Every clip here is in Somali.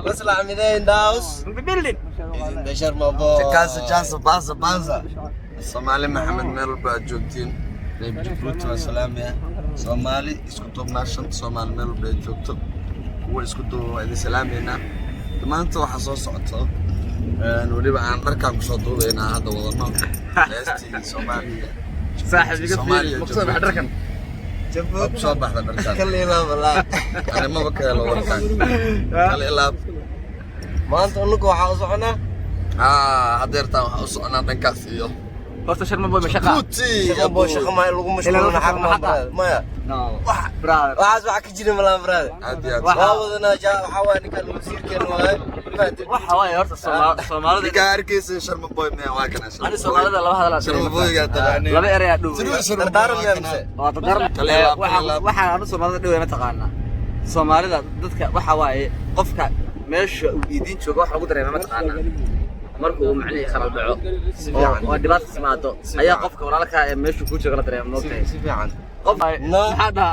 Maslax Mideeye in the house. Building. In the Sharma boy. Chance banza. Somali Maxamed meel baa joogtiin. Reeb Djibouti waa salaamaya. Somali isku duubnaashan Somali meel baa joogto. Kuwa isku duubay idin salaamayna. Maanta waxa soo socota waliba aan dharkaan ku soo duubaynaa hadda wadano. Heestii Soomaaliya. Saaxiibka fiil maqsad waxa dharkan. Jabbo soo baxda dharkaan. Kale ilaa walaa. Ana ma bakaylo warkaan. Kale ilaa maanta unugu waxa u soconaa hadeertaan waxa u soconaa dhankaas iyo horta Sharma boy mashaqa Sharma boy shaqa ma lagu mashquulin xaq ma maya wax brother waxa ka jira malaha brother aadi waa wadana waxa waa ninka wasiirkeen waxa waay horta Soomaalida ka arkaysa Sharma boy ma waa kana ani Soomaalida laba hadal Sharma boy ga taqaanay laba eray dhow dardaran meemse waa dardaran waxa aan Soomaalida dhow ma taqaana Soomaalida dadka waxa waay qofka meesha uu idin joogo wax lagu dareemo ma taqaana markuu macnaheedu khalad dhaco oo dhibaato timaado ayaa qofka walaalka ee meesha ku jooga la dareemo noqday si fiican qof hada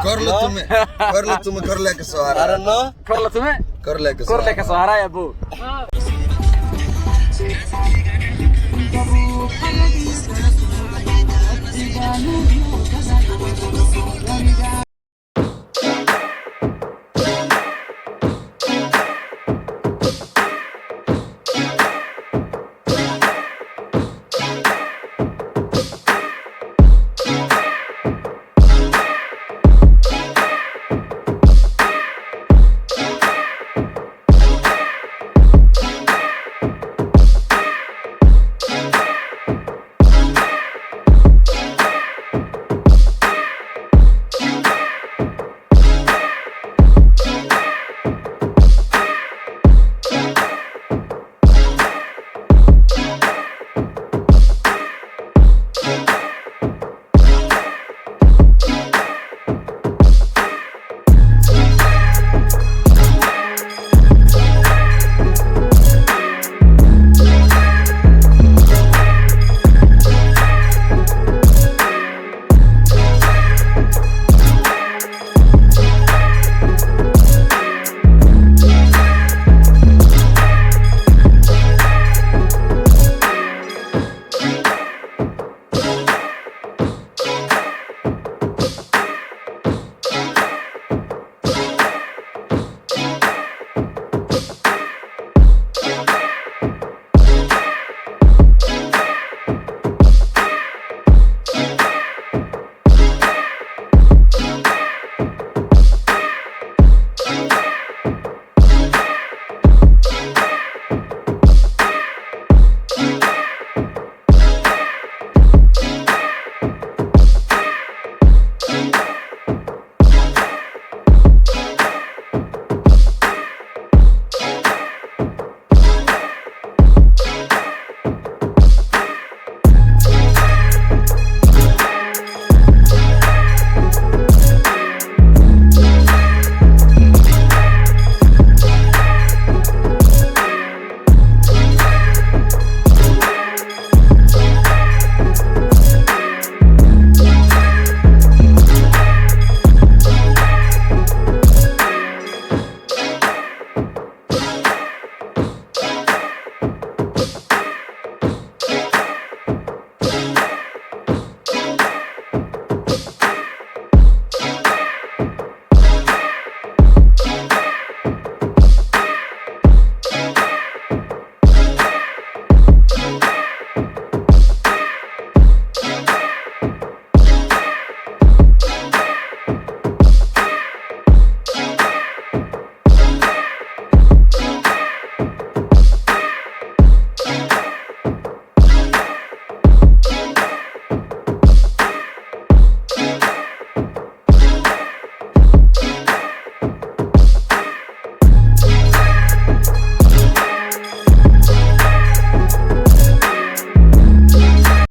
korle ka soo haray arano korle ka soo haray abo